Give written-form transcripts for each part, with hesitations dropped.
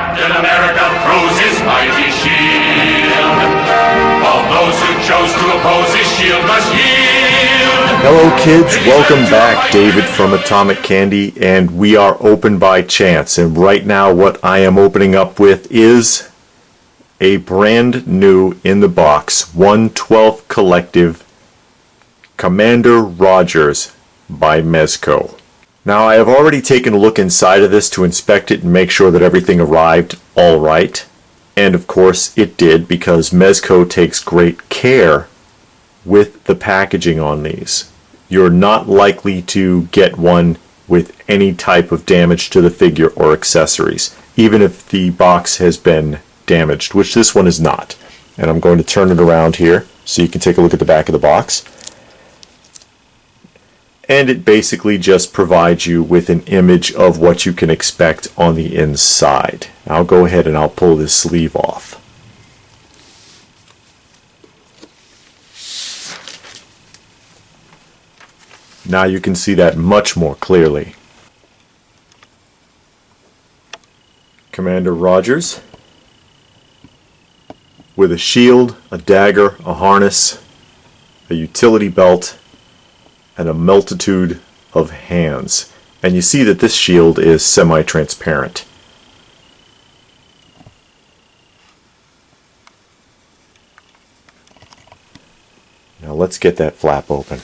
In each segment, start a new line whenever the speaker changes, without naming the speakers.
Captain America throws his mighty shield. All those who chose to oppose his shield must yield.
Hello kids, welcome back. David from Atomic Candy, and we are open by chance. And right now what I am opening up with is a brand new in the box 1/12 Collective Commander Rogers by MEZCO. Now I have already taken a look inside of this to inspect it and make sure that everything arrived all right. And of course it did, because MEZCO takes great care with the packaging on these. You're not likely to get one with any type of damage to the figure or accessories, even if the box has been damaged, which this one is not. And I'm going to turn it around here so you can take a look at the back of the box. And it basically just provides you with an image of what you can expect on the inside. I'll go ahead and I'll pull this sleeve off. Now you can see that much more clearly. Commander Rogers with a shield, a dagger, a harness, a utility belt, and a multitude of hands. And you see that this shield is semi-transparent. Now let's get that flap open.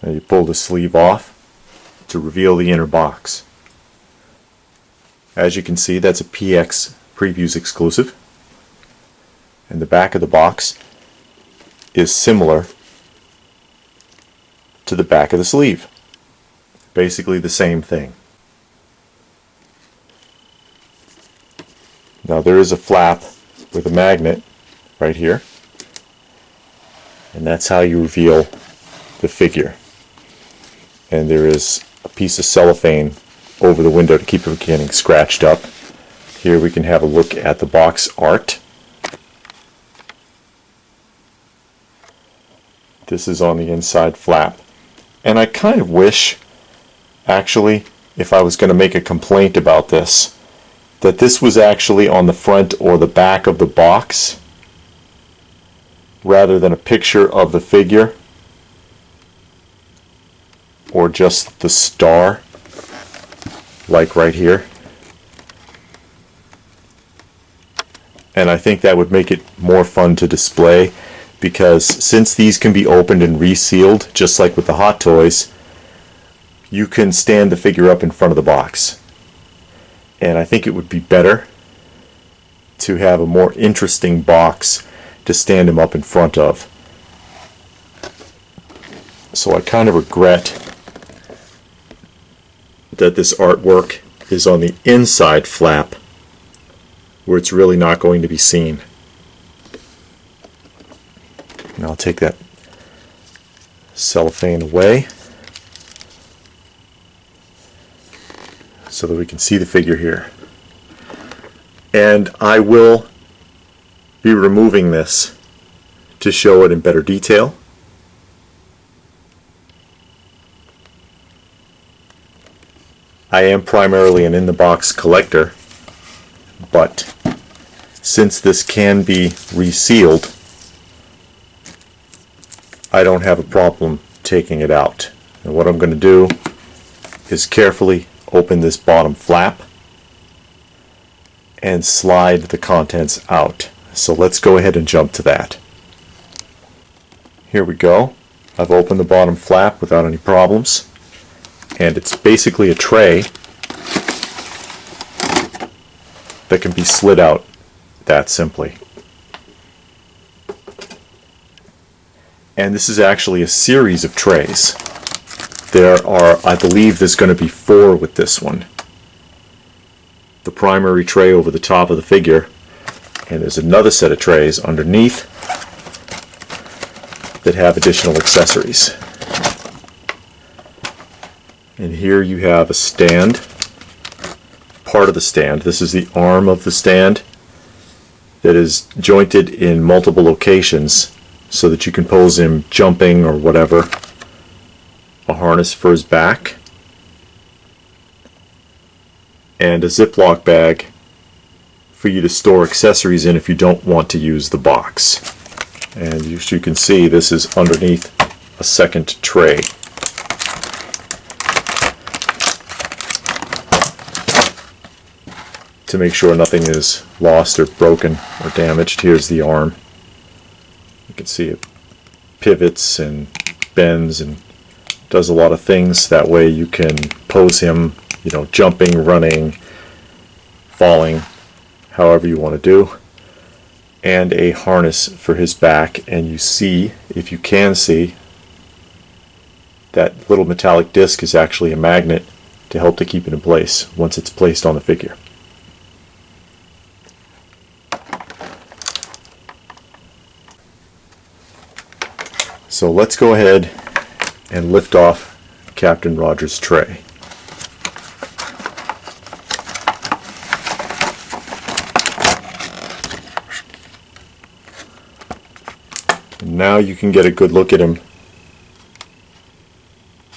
Now you pull the sleeve off to reveal the inner box. As you can see, that's a PX Previews exclusive, and the back of the box is similar to the back of the sleeve. Basically the same thing. Now there is a flap with a magnet right here, and that's how you reveal the figure. And there is a piece of cellophane over the window to keep it from getting scratched up. Here we can have a look at the box art. This is on the inside flap. And I kind of wish, actually, if I was going to make a complaint about this, that this was actually on the front or the back of the box rather than a picture of the figure or just the star, like right here. And I think that would make it more fun to display, because since these can be opened and resealed just like with the Hot Toys, you can stand the figure up in front of the box. And I think it would be better to have a more interesting box to stand him up in front of. So I kind of regret that this artwork is on the inside flap, where it's really not going to be seen. And I'll take that cellophane away so that we can see the figure here. And I will be removing this to show it in better detail. I am primarily an in-the-box collector, but since this can be resealed, I don't have a problem taking it out. And what I'm going to do is carefully open this bottom flap and slide the contents out. So let's go ahead and jump to that. Here we go. I've opened the bottom flap without any problems, and it's basically a tray that can be slid out that simply. And this is actually a series of trays. There are, I believe there's going to be 4 with this one. The primary tray over the top of the figure, and there's another set of trays underneath that have additional accessories. And here you have a stand, part of the stand. This is the arm of the stand that is jointed in multiple locations so that you can pose him jumping or whatever. A harness for his back, and a Ziploc bag for you to store accessories in if you don't want to use the box. And as you can see, this is underneath a second tray. To make sure nothing is lost or broken or damaged. Here's the arm. You can see it pivots and bends and does a lot of things. That way you can pose him, you know, jumping, running, falling, however you want to do. And a harness for his back, and you see, if you can see, that little metallic disc is actually a magnet to help to keep it in place once it's placed on the figure. So let's go ahead and lift off Captain Rogers' tray. And now you can get a good look at him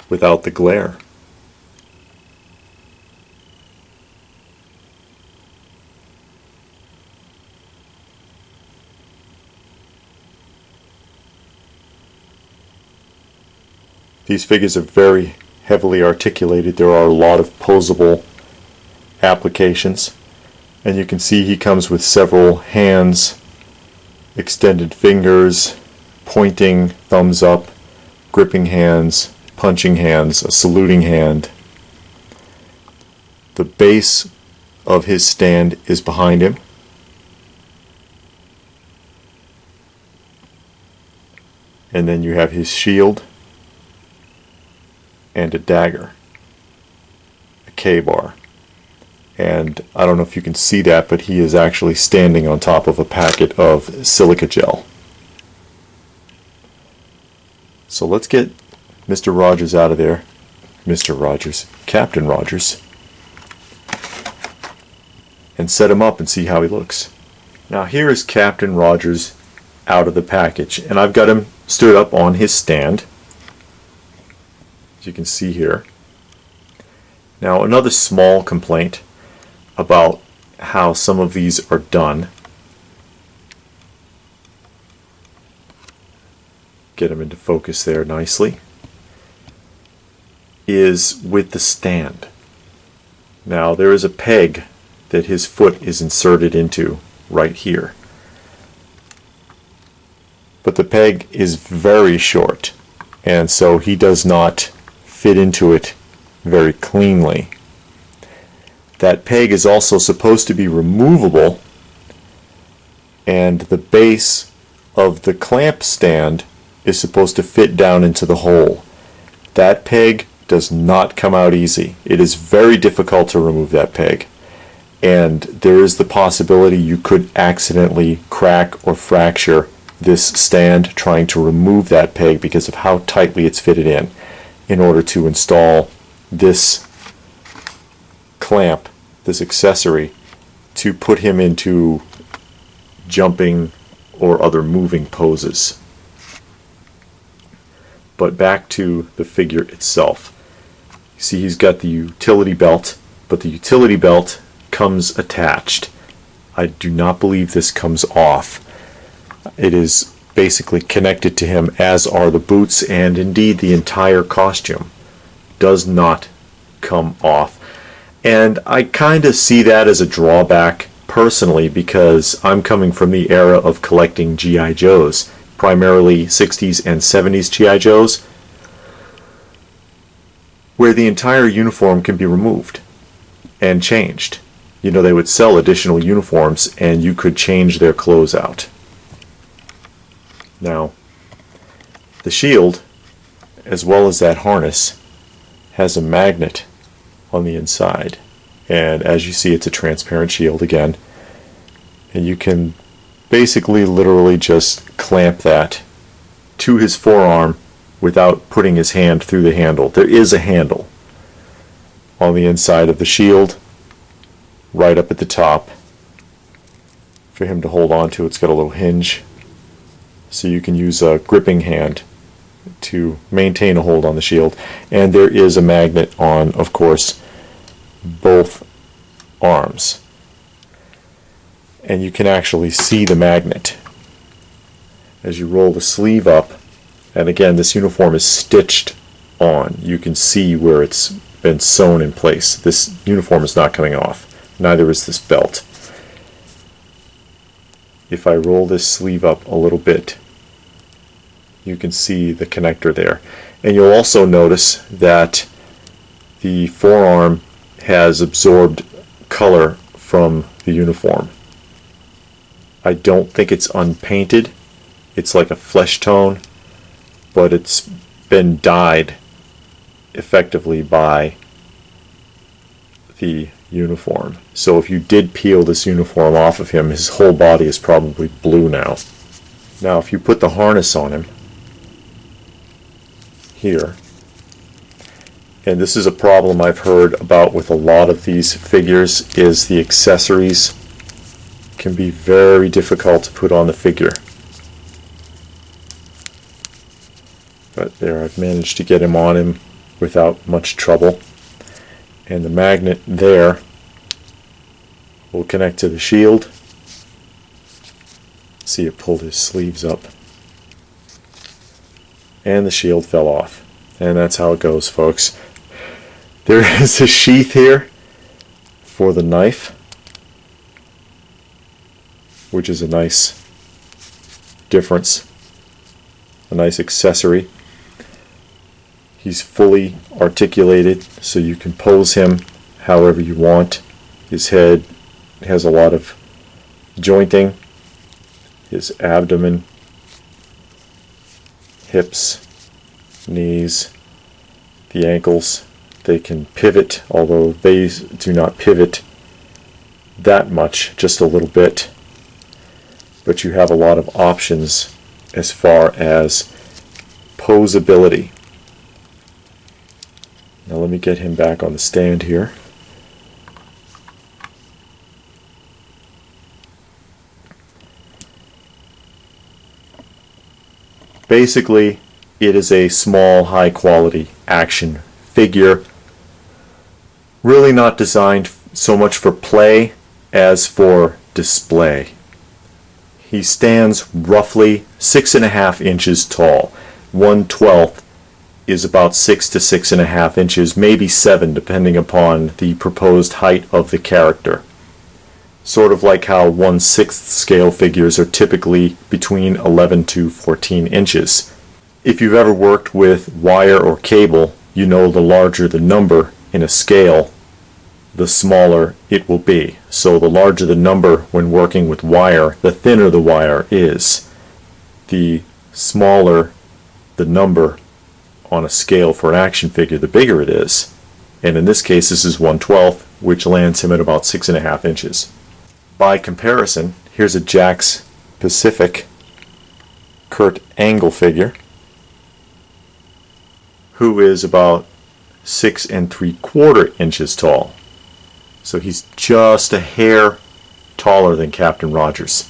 without the glare. These figures are very heavily articulated. There are a lot of posable applications, and you can see he comes with several hands, extended fingers, pointing, thumbs up, gripping hands, punching hands, a saluting hand. The base of his stand is behind him. And then you have his shield and a dagger, a K-bar. And I don't know if you can see that, but he is actually standing on top of a packet of silica gel. So let's get Mr. Rogers out of there. Mr. Rogers, Captain Rogers, and set him up and see how he looks. Now here is Captain Rogers out of the package, and I've got him stood up on his stand, as you can see here. Now another small complaint about how some of these are done. Get him into focus there nicely. Is with the stand. Now there is a peg that his foot is inserted into right here. But the peg is very short, and so he does not fit into it very cleanly. That peg is also supposed to be removable, and the base of the clamp stand is supposed to fit down into the hole. That peg does not come out easy. It is very difficult to remove that peg, and there is the possibility you could accidentally crack or fracture this stand trying to remove that peg because of how tightly it's fitted in order to install this clamp, this accessory, to put him into jumping or other moving poses. But back to the figure itself. You see he's got the utility belt, but the utility belt comes attached. I do not believe this comes off. It is basically connected to him, as are the boots, and indeed the entire costume does not come off. And I kind of see that as a drawback personally, because I'm coming from the era of collecting G.I. Joes, primarily 60s and 70s G.I. Joes, where the entire uniform can be removed and changed. You know, they would sell additional uniforms and you could change their clothes out. Now, the shield, as well as that harness, has a magnet on the inside, and as you see, it's a transparent shield again, and you can basically literally just clamp that to his forearm without putting his hand through the handle. There is a handle on the inside of the shield right up at the top for him to hold on to. It's got a little hinge so you can use a gripping hand to maintain a hold on the shield. And there is a magnet on, of course, both arms. And you can actually see the magnet as you roll the sleeve up. And again, this uniform is stitched on. You can see where it's been sewn in place. This uniform is not coming off. Neither is this belt. If I roll this sleeve up a little bit, you can see the connector there. And you'll also notice that the forearm has absorbed color from the uniform. I don't think it's unpainted. It's like a flesh tone, but it's been dyed effectively by the uniform. So if you did peel this uniform off of him, his whole body is probably blue now. Now if you put the harness on him here, and this is a problem I've heard about with a lot of these figures, is the accessories can be very difficult to put on the figure. But there, I've managed to get him on him without much trouble. And the magnet there will connect to the shield. See, it pulled his sleeves up. And the shield fell off. And that's how it goes, folks. There is a sheath here for the knife, which is a nice difference, a nice accessory. He's fully articulated, so you can pose him however you want. His head has a lot of jointing. His abdomen, hips, knees, the ankles, they can pivot, although they do not pivot that much, just a little bit. But you have a lot of options as far as poseability. Now let me get him back on the stand here. Basically, it is a small, high quality action figure. Really not designed so much for play as for display. He stands roughly 6.5 inches tall. 1/12 is about 6 to 6.5 inches, maybe 7, depending upon the proposed height of the character. Sort of like how 1/6 scale figures are typically between 11 to 14 inches. If you've ever worked with wire or cable, you know the larger the number in a scale, the smaller it will be. So the larger the number when working with wire, the thinner the wire is. The smaller the number on a scale for an action figure, the bigger it is. And in this case, this is 1/12, which lands him at about 6.5 inches. By comparison, here's a Jakks Pacific Kurt Angle figure, who is about 6 3/4 inches tall. So he's just a hair taller than Captain Rogers.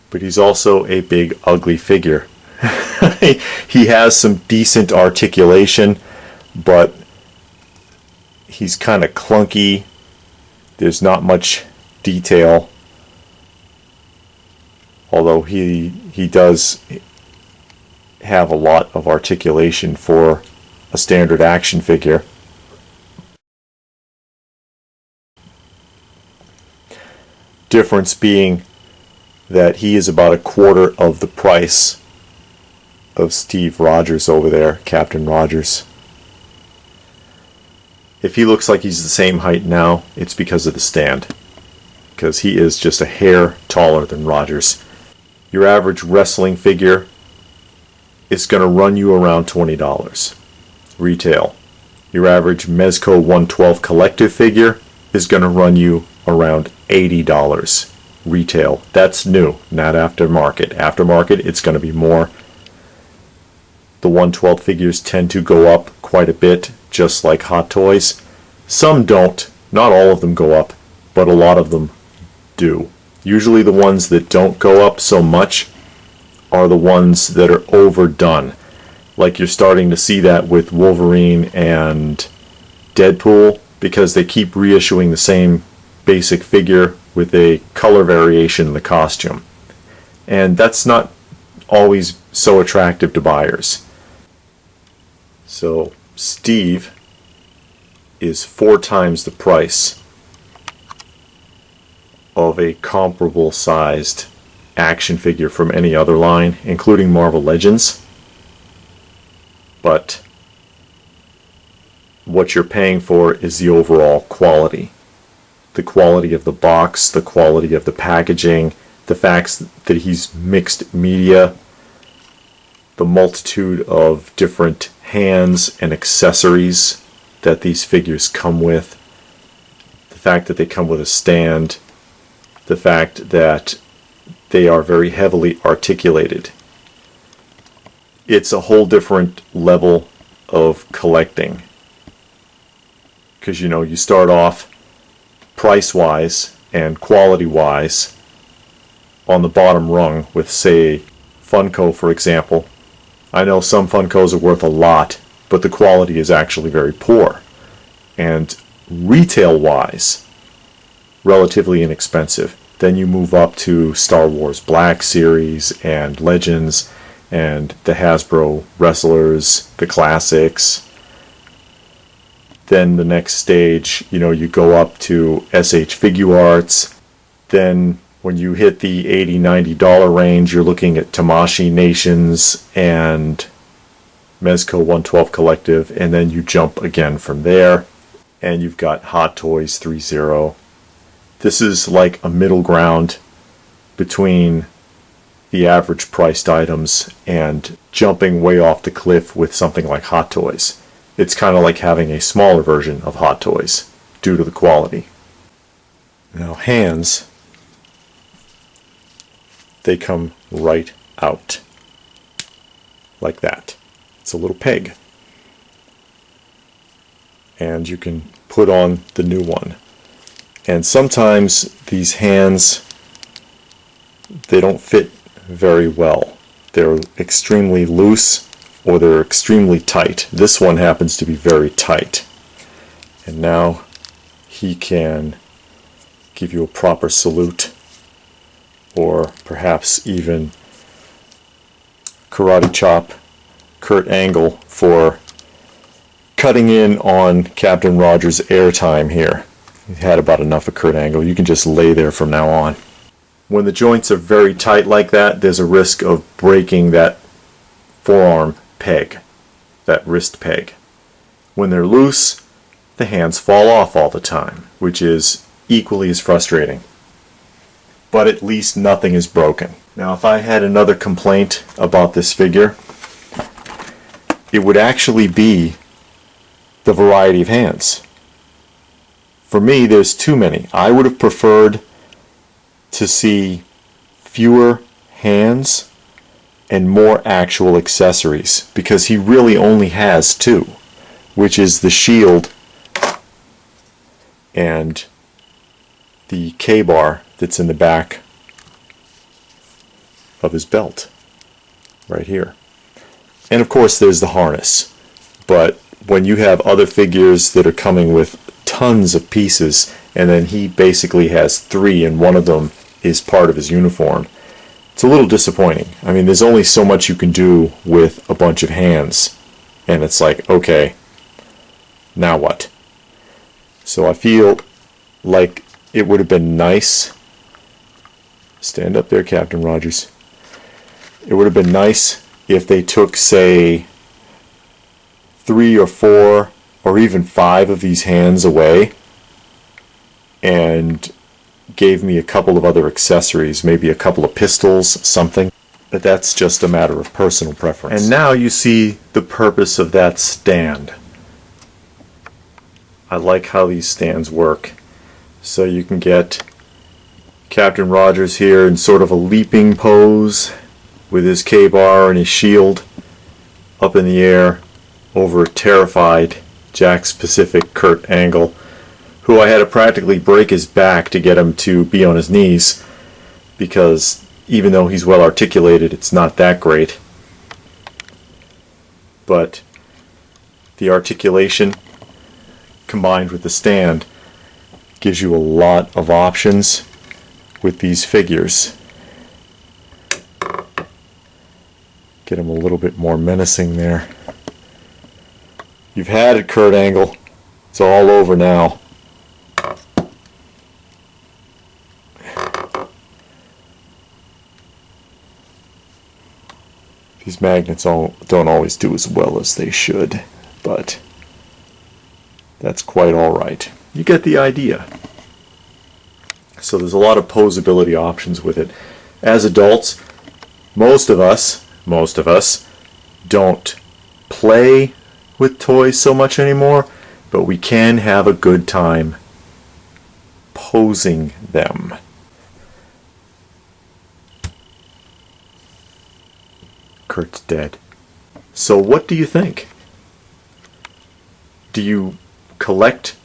But he's also a big, ugly figure. He has some decent articulation, but he's kind of clunky. There's not much detail. Although he does have a lot of articulation for a standard action figure. Difference being that he is about 1/4 of the price of Steve Rogers over there, Captain Rogers. If he looks like he's the same height now, it's because of the stand, because he is just a hair taller than Rogers. Your average wrestling figure is going to run you around $20 retail. Your average MEZCO 1/12 collective figure is going to run you around $80 retail. That's new, not aftermarket. Aftermarket, it's going to be more. The 1/12 figures tend to go up quite a bit, just like Hot Toys. Some don't. Not all of them go up, but a lot of them do. Usually the ones that don't go up so much are the ones that are overdone. Like you're starting to see that with Wolverine and Deadpool, because they keep reissuing the same basic figure with a color variation in the costume. And that's not always so attractive to buyers. So Steve is 4 times the price of a comparable sized action figure from any other line, including Marvel Legends. But what you're paying for is the overall quality. The quality of the box, the quality of the packaging, the fact that he's mixed media, the multitude of different hands and accessories that these figures come with, the fact that they come with a stand, the fact that they are very heavily articulated. It's a whole different level of collecting. Because you start off price-wise and quality-wise on the bottom rung with, say, Funko, for example. I know some Funkos are worth a lot, but the quality is actually very poor. And retail-wise, relatively inexpensive. Then you move up to Star Wars Black Series and Legends and the Hasbro Wrestlers, the classics. Then the next stage, you go up to SH Figuarts. Then when you hit the $80, $90 range, you're looking at Tamashii Nations and MEZCO 112 Collective, and then you jump again from there, and you've got Hot Toys 3.0. This is like a middle ground between the average priced items and jumping way off the cliff with something like Hot Toys. It's kind of like having a smaller version of Hot Toys due to the quality. Now hands, they come right out like that. It's a little peg. And you can put on the new one. And sometimes these hands, they don't fit very well. They're extremely loose or they're extremely tight. This one happens to be very tight. And now he can give you a proper salute, or perhaps even karate chop Kurt Angle for cutting in on Captain Rogers' airtime here. He had about enough of Kurt Angle. You can just lay there from now on. When the joints are very tight like that, there's a risk of breaking that forearm peg, that wrist peg. When they're loose, the hands fall off all the time, which is equally as frustrating. But at least nothing is broken. Now, if I had another complaint about this figure, it would actually be the variety of hands. For me, there's too many. I would have preferred to see fewer hands and more actual accessories, because he really only has 2, which is the shield and the K-bar that's in the back of his belt right here. And of course there's the harness. But when you have other figures that are coming with tons of pieces, and then he basically has 3 and one of them is part of his uniform, it's a little disappointing. I mean, there's only so much you can do with a bunch of hands, and it's like, okay, now what? So I feel like it would have been nice, stand up there, Captain Rogers, it would have been nice if they took, say, 3 or 4 or even 5 of these hands away and gave me a couple of other accessories, maybe a couple of pistols, something. But that's just a matter of personal preference. And now you see the purpose of that stand. I like how these stands work. So you can get Captain Rogers here in sort of a leaping pose with his K-bar and his shield up in the air over a terrified Jakks Pacific Kurt Angle, who I had to practically break his back to get him to be on his knees, because even though he's well articulated, it's not that great. But the articulation combined with the stand gives you a lot of options with these figures. Get him a little bit more menacing there. You've had it, Kurt Angle. It's all over now. These magnets don't always do as well as they should, but that's quite alright. You get the idea. So there's a lot of posability options with it. As adults, most of us don't play with toys so much anymore, but we can have a good time posing them. Kurt's dead. So what do you think? Do you collect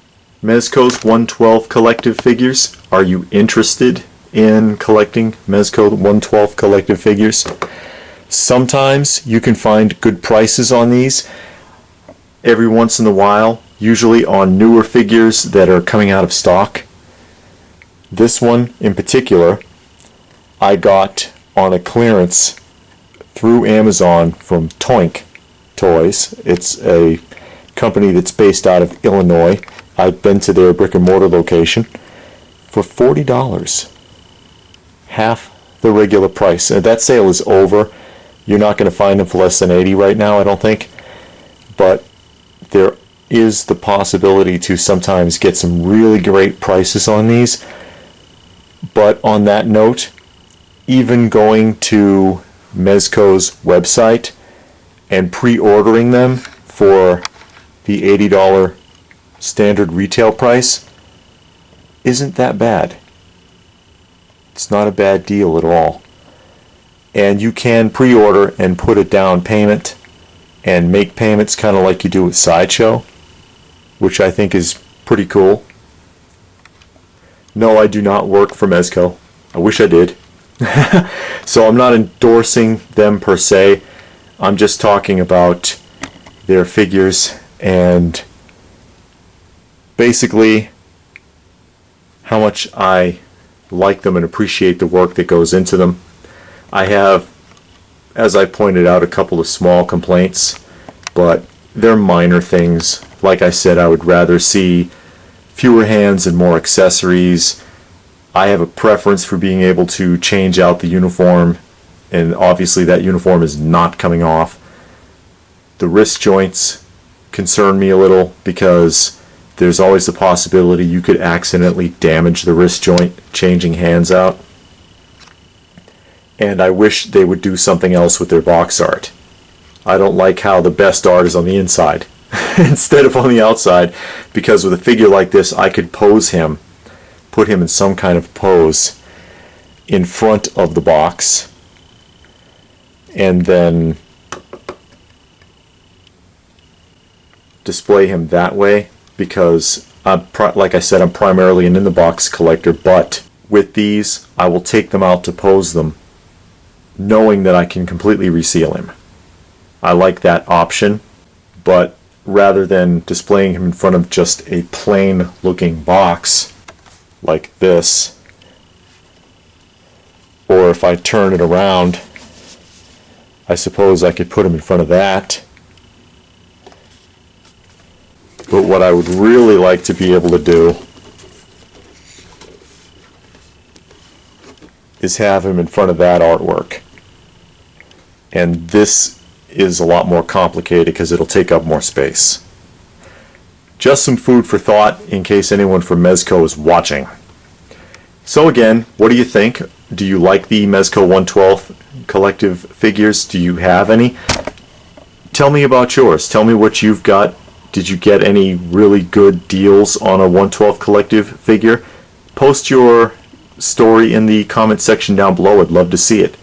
MEZCO's 112 collective figures? Are you interested in collecting MEZCO 112 collective figures? Sometimes you can find good prices on these. Every once in a while, usually on newer figures that are coming out of stock. This one in particular, I got on a clearance through Amazon from Toink Toys. It's a company that's based out of Illinois. I've been to their brick and mortar location for $40. Half the regular price. And that sale is over. You're not going to find them for less than $80 right now, I don't think. But there is the possibility to sometimes get some really great prices on these. But on that note, even going to MEZCO's website and pre-ordering them for the $80 standard retail price isn't that bad. It's not a bad deal at all. And you can pre-order and put a down payment and make payments kind of like you do with Sideshow, which I think is pretty cool. No, I do not work for MEZCO. I wish I did. So I'm not endorsing them per se. I'm just talking about their figures and basically how much I like them and appreciate the work that goes into them. I have, as I pointed out, a couple of small complaints, but they're minor things. Like I said, I would rather see fewer hands and more accessories. I have a preference for being able to change out the uniform, and obviously that uniform is not coming off. The wrist joints concern me a little because there's always the possibility you could accidentally damage the wrist joint changing hands out. And I wish they would do something else with their box art. I don't like how the best art is on the inside instead of on the outside, because with a figure like this I could pose him, put him in some kind of pose in front of the box, and then display him that way, because like I said, I'm primarily an in-the-box collector, but with these I will take them out to pose them knowing that I can completely reseal him. I like that option, but rather than displaying him in front of just a plain looking box like this, or if I turn it around, I suppose I could put him in front of that. But what I would really like to be able to do is have him in front of that artwork. And this is a lot more complicated because it'll take up more space. Just some food for thought in case anyone from MEZCO is watching. So again, what do you think? Do you like the MEZCO 112 collective figures? Do you have any? Tell me about yours. Tell me what you've got. Did you get any really good deals on a 112 collective figure? Post your story in the comment section down below. I'd love to see it.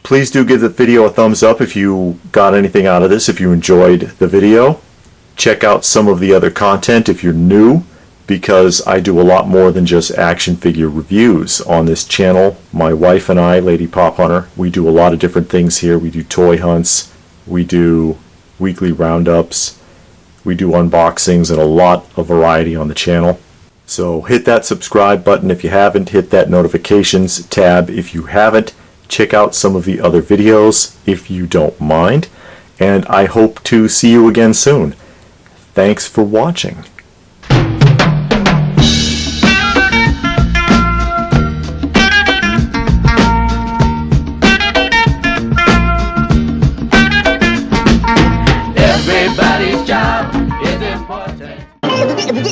Please do give the video a thumbs up if you got anything out of this, if you enjoyed the video. Check out some of the other content if you're new, because I do a lot more than just action figure reviews on this channel. My wife and I, Lady Pop Hunter, we do a lot of different things here. We do toy hunts, we do weekly roundups, we do unboxings, and a lot of variety on the channel. So hit that subscribe button if you haven't, hit that notifications tab if you haven't, check out some of the other videos if you don't mind, and I hope to see you again soon. Thanks for watching.
Everybody's job is important.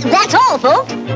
That's all, folks.